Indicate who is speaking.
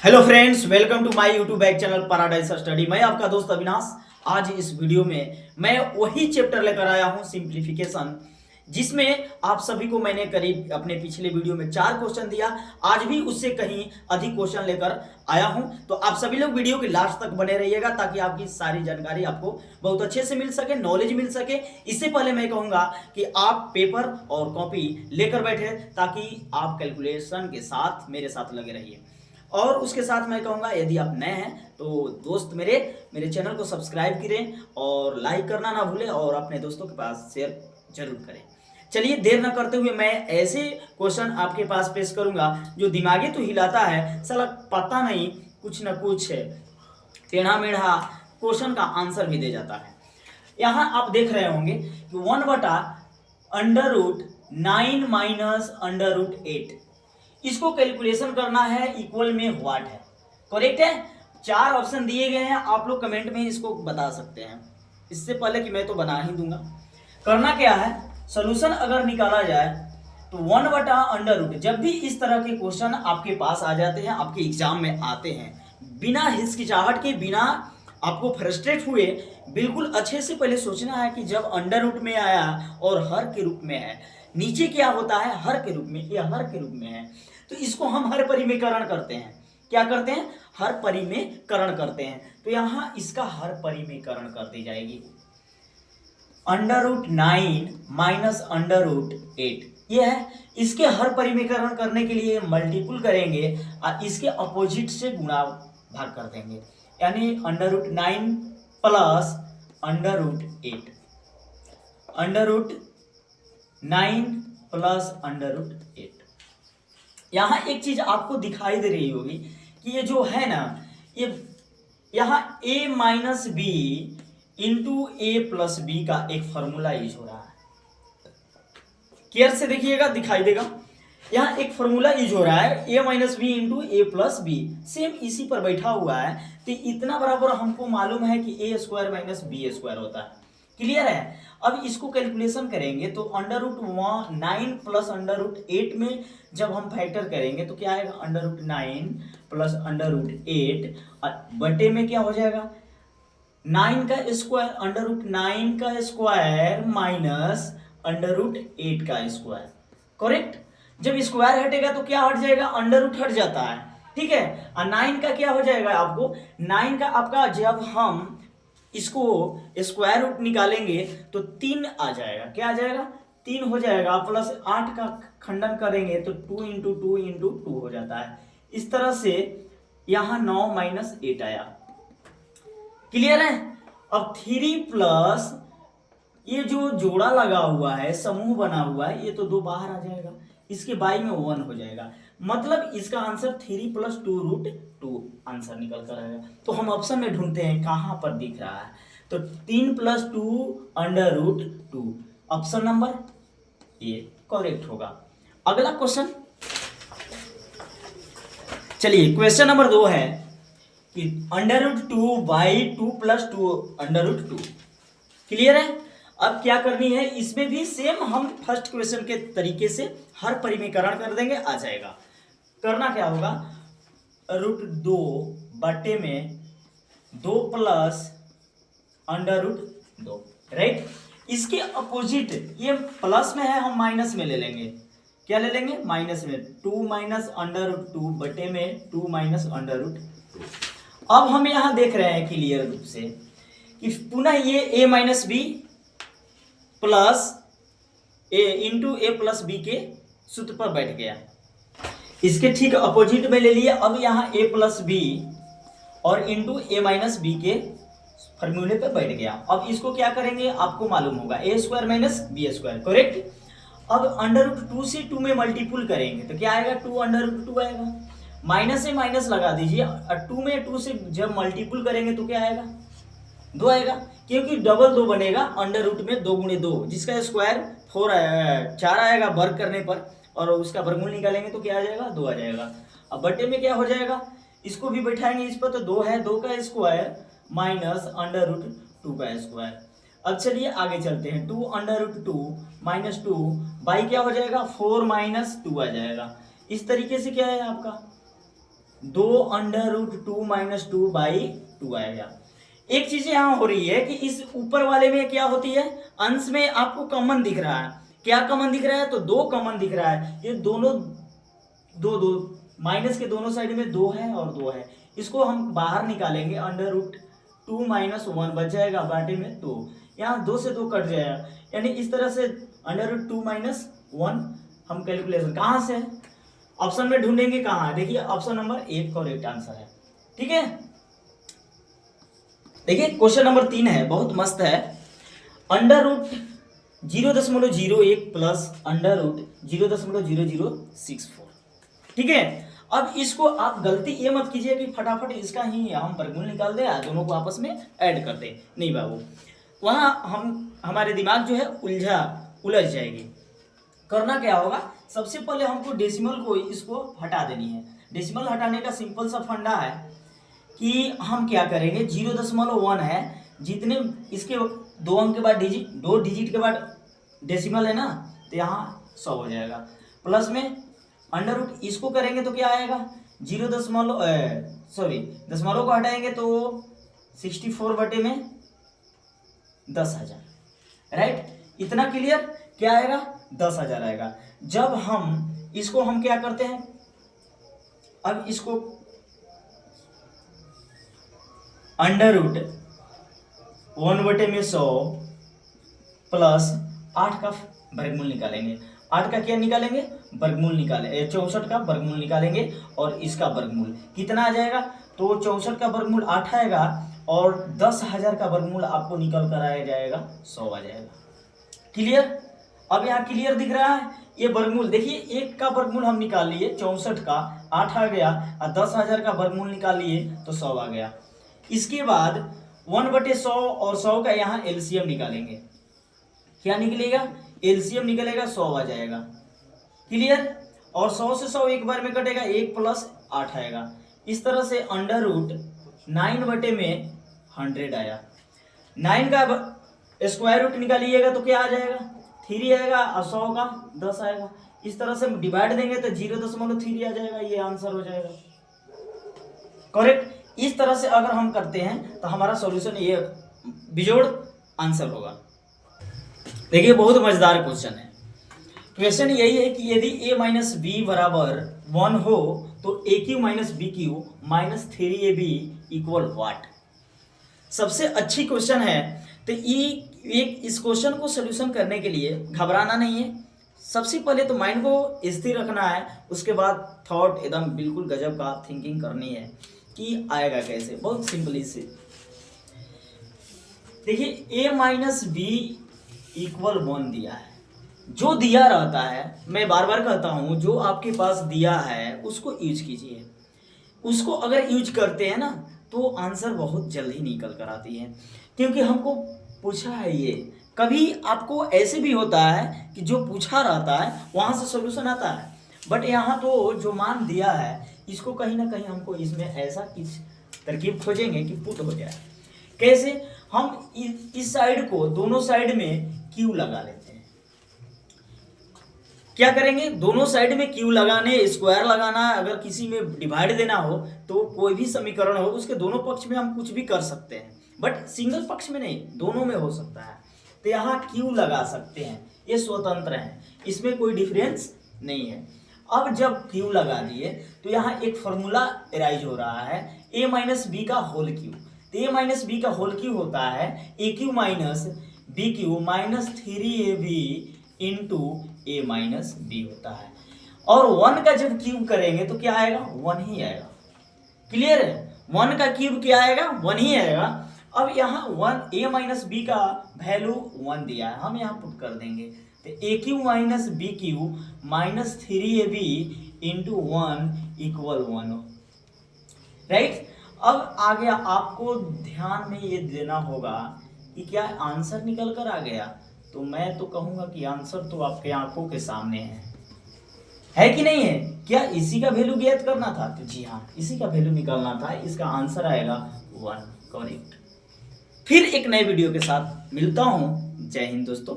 Speaker 1: Hello friends, welcome to my YouTube back channel paradise study. मैं आपका दोस्त अविनाश। आज इस वीडियो में मैं वही चैप्टर लेकर आया हूं, सिंप्लीफिकेशन, जिसमें आप सभी को मैंने करीब अपने पिछले वीडियो में 4 क्वेश्चन दिया। आज भी उससे कहीं अधिक क्वेश्चन लेकर आया हूं। तो आप सभी लोग वीडियो के लास्ट तक बने रहिएगा ताकि आपकी सारी जानकारी आपको बहुत अच्छे से मिल सके, नॉलेज मिल सके। इससे पहले मैं कहूंगा कि आप पेपर और कॉपी लेकर बैठे ताकि आप कैलकुलेशन के साथ मेरे साथ लगे रहिए। और उसके साथ मैं कहूँगा, यदि आप नए हैं तो दोस्त मेरे चैनल को सब्सक्राइब करें और लाइक करना ना भूलें और अपने दोस्तों के पास शेयर जरूर करें। चलिए देर न करते हुए मैं ऐसे क्वेश्चन आपके पास पेश करूंगा जो दिमागी तो हिलाता है, साला पता नहीं कुछ न कुछ टेढ़ा मेढ़ा क्वेश्चन का आंसर भी दे जाता है। यहाँ आप देख रहे होंगे कि 1/√9 माइनस √8, इसको कैलकुलेशन करना है, इक्वल में व्हाट है। करेक्ट है। 4 ऑप्शन दिए गए हैं, आप लोग कमेंट में इसको बता सकते हैं। इससे पहले कि मैं तो बना ही दूंगा। करना क्या है, सॉल्यूशन अगर निकाला जाए तो 1/√, जब भी इस तरह के क्वेश्चन आपके पास आ जाते हैं, आपके एग्जाम में आते हैं, बिना हिचकिचाहट के, बिना आपको फ्रस्ट्रेट हुए, बिल्कुल अच्छे से पहले सोचना है कि जब अंडर में आया और हर के रूप में है, नीचे क्या होता है, हर के रूप में, या हर के रूप में है, तो इसको हम हर परिमेकरण करते हैं। क्या करते हैं? हर परिमेकरण करते हैं। तो यहां इसका हर परिमेकरण कर दी जाएगी। √9 माइनस √8 ये है। इसके हर परिमेकरण करने के लिए मल्टीपुल करेंगे और इसके अपोजिट से गुणा भाग कर देंगे, यानी √9 प्लस √8, √9 प्लस √8। यहाँ एक चीज आपको दिखाई दे रही होगी कि ये जो है ना, ये यहाँ a minus B into A plus B का एक फॉर्मूला यूज हो रहा है। केयर से देखिएगा, दिखाई देगा। यहाँ एक फॉर्मूला यूज हो रहा है, a minus B into A plus B, same इसी पर बैठा हुआ है। तो इतना बराबर हमको मालूम है कि a² माइनस b² होता है। क्लियर है। अब इसको कैलकुलेशन करेंगे तो √9 प्लस √8 में जब हम फैक्टर करेंगे तो क्या आएगा, √9 प्लस √8 बटे में क्या हो जाएगा, 9 का स्क्वायर, √9 का स्क्वायर माइनस √8 का स्क्वायर। करेक्ट। जब स्क्वायर हटेगा तो क्या हट जाएगा, √ हट जाता है। ठीक है। और 9 का क्या हो जाएगा, आपको 9 का आपका जब हम इसको स्क्वायर रूट निकालेंगे तो 3 आ जाएगा। क्या आ जाएगा, 3 हो जाएगा। प्लस 8 का खंडन करेंगे तो 2 इंटू 2 इंटू 2 हो जाता है। इस तरह से यहां 9 माइनस 8 आया। क्लियर है। अब 3 प्लस ये जो जोड़ा लगा हुआ है, समूह बना हुआ है, ये तो 2 बाहर आ जाएगा, इसके बाई में 1 हो जाएगा। मतलब इसका आंसर 3 प्लस 2√2 आंसर निकल कर आएगा। तो हम ऑप्शन में ढूंढते हैं कहां पर दिख रहा है, तो 3 plus 2√2 option number A correct होगा। अगला क्वेश्चन, चलिए क्वेश्चन नंबर 2 है कि √2/2 प्लस 2√2। क्लियर है। अब क्या करनी है, इसमें भी सेम हम फर्स्ट क्वेश्चन के तरीके से हर परिमेकरण कर देंगे, आ जाएगा। करना क्या होगा, √2 बटे में 2 प्लस √2, राइट। इसके अपोजिट, ये प्लस में है, हम माइनस में ले लेंगे। क्या ले लेंगे, माइनस में, 2 माइनस √2 बटे में 2 माइनस √2। अब हम यहां देख रहे हैं क्लियर रूप से कि पुनः ये a minus B plus A into A plus B के सूत्र पर बैठ गया। इसके ठीक अपोजिट में ले लिया। अब यहाँ a प्लस बी और इंटू ए माइनस बी के फॉर्मूले पे बैठ गया। अब इसको क्या करेंगे, आपको मालूम होगा, a² माइनस b²। करेक्ट। अब √2 से 2 में मल्टीपुल करेंगे तो क्या आएगा, 2 आएगा। माइनस से माइनस लगा दीजिए, और 2 में 2 से जब मल्टीपुल करेंगे तो क्या आएगा, 2 आएगा, क्योंकि डबल 2 बनेगा √ में 2 गुणे 2, जिसका स्क्वायर 4 आएगा वर्ग करने पर, और उसका वर्गमूल निकालेंगे तो क्या आ जाएगा, 2 आ जाएगा। अब बटे में क्या हो जाएगा, इसको भी बैठाएंगे इस पर तो 2 है, 2 का स्क्वायर माइनस √2 का स्क्वायर। अब चलिए आगे चलते हैं, 2 माइनस 2 बाई क्या हो जाएगा, 4 माइनस 2 आ जाएगा। इस तरीके से क्या है आपका 2√2 - 2/2 आएगा। एक चीज यहाँ हो रही है कि इस ऊपर वाले में क्या होती है, अंश में आपको कॉमन दिख रहा है। क्या कॉमन दिख रहा है, तो 2 कॉमन दिख रहा है। ये दोनों दो दो माइनस के दोनों साइड में 2 है और 2 है, इसको हम बाहर निकालेंगे। √2 - 1 बच जाएगा, बाटे में 2, यहाँ 2 से 2 कट जाएगा, यानी इस तरह से √2 - 1 हम कैलकुलेशन कहाँ से है, ऑप्शन में ढूंढेंगे कहाँ है, देखिए ऑप्शन नंबर 1 करेक्ट आंसर है। ठीक है, देखिए क्वेश्चन नंबर 3 है, बहुत मस्त है। √0.01 प्लस √0.0064। ठीक है, अब इसको आप गलती ये मत कीजिए कि फटाफट इसका ही हम वर्गमूल निकाल दे, दोनों को आपस में ऐड कर दे, नहीं बाबू, वहाँ हमारे दिमाग जो है उलझ जाएगी। करना क्या होगा, सबसे पहले हमको डेसिमल को इसको हटा देनी है। डेसिमल हटाने का सिंपल सा फंडा है कि हम क्या करेंगे, 0.1 है, जितने इसके 2 अंक के बाद डिजिट, 2 डिजिट के बाद डेसिमल है ना, तो यहाँ 100 हो जाएगा। प्लस में अंडर रूट इसको करेंगे तो क्या आएगा, दशमलव को हटाएंगे तो 64/10,000, राइट, इतना क्लियर। क्या आएगा, 10,000 आएगा। जब हम इसको हम क्या करते हैं, अब इसको √1/100 प्लस 8 का वर्गमूल निकालेंगे। 8 का क्या निकालेंगे, वर्गमूल निकाले, 64 का वर्गमूल निकालेंगे और इसका वर्गमूल कितना आ जाएगा, तो 64 का वर्गमूल 8 आएगा और 10,000 का वर्गमूल आपको निकल कर आया जाएगा 100 आ जाएगा। क्लियर, अब यहाँ क्लियर दिख रहा है। ये वर्गमूल देखिए, 1 का वर्गमूल हम निकाल लिए 64 का, 8 आ गया, और 10,000 का वर्गमूल निकाल लिए तो 100 आ गया। इसके बाद 1/100 और 100 का यहाँ एलसीएम निकालेंगे। क्या निकलेगा, एलसीएम निकलेगा, 100 आ जाएगा। क्लियर, और 100 से 100 एक बार में कटेगा, 1 + 8 आएगा। इस तरह से √9/100 आया। 9 का स्क्वायर रूट निकालिएगा तो क्या आ जाएगा, 3 आएगा, और 100 का 10 आएगा। इस तरह से डिवाइड देंगे तो 0.3 आ जाएगा, ये आंसर हो जाएगा। करेक्ट, इस तरह से अगर हम करते हैं तो हमारा सॉल्यूशन ये बिजोड़ आंसर होगा। देखिए बहुत मजेदार क्वेश्चन है। क्वेश्चन यही है कि यदि a - b = 1 हो तो aq - bq - 3ab = व्हाट। सबसे अच्छी क्वेश्चन है। तो इस क्वेश्चन को सोल्यूशन करने के लिए घबराना नहीं है। सबसे पहले तो माइंड को स्थिर रखना है, उसके बाद थॉट एकदम बिल्कुल गजब का थिंकिंग करनी है कि आएगा कैसे। बहुत सिंपली से देखिए, a - b = 1 दिया है। जो दिया रहता है, मैं बार बार कहता हूं, जो आपके पास दिया है उसको यूज कीजिए। उसको अगर यूज करते हैं ना तो आंसर बहुत जल्दी निकल कर आती है, क्योंकि हमको पूछा है ये। कभी आपको ऐसे भी होता है कि जो पूछा रहता है वहां से सॉल्यूशन आता है, बट यहाँ तो जो मान दिया है इसको कहीं ना कहीं हमको इसमें ऐसा कुछ तरकीब खोजेंगे कि पुट हो जाए। कैसे, हम इस साइड को दोनों साइड में क्यू लगा लेते हैं। क्या करेंगे, दोनों साइड में क्यू लगाने, स्क्वायर लगाना, अगर किसी में डिवाइड देना हो तो कोई भी समीकरण हो उसके दोनों पक्ष में हम कुछ भी कर सकते हैं, बट सिंगल पक्ष में नहीं, दोनों में हो सकता है। तो यहाँ क्यू लगा सकते हैं, ये स्वतंत्र है, इसमें कोई डिफरेंस नहीं है। अब जब क्यू लगा दिए तो यहाँ एक फॉर्मूला अराइज हो रहा है, a - b का होल क्यू। तो a - b का होल क्यू होता है aq - bq - 3ab × a - b होता है। और 1 का जब क्यूब करेंगे तो क्या आएगा, 1 ही आएगा। क्लियर है, 1 का क्यूब क्या आएगा, 1 ही आएगा। अब यहाँ a - b का वैल्यू 1 दिया है, हम यहाँ पुट कर देंगे। तो aq - bq - 3ab × 1 = 1, राइट। अब आगे आपको ध्यान में ये देना होगा कि क्या आंसर निकल कर आ गया। तो मैं तो कहूंगा कि आंसर तो आपके आंखों के सामने है कि नहीं है। क्या इसी का वैल्यू ज्ञात करना था, तो जी हाँ, इसी का वैल्यू निकालना था। इसका आंसर आएगा 1, करेक्ट। फिर एक नए वीडियो के साथ मिलता हूं। जय हिंद दोस्तों।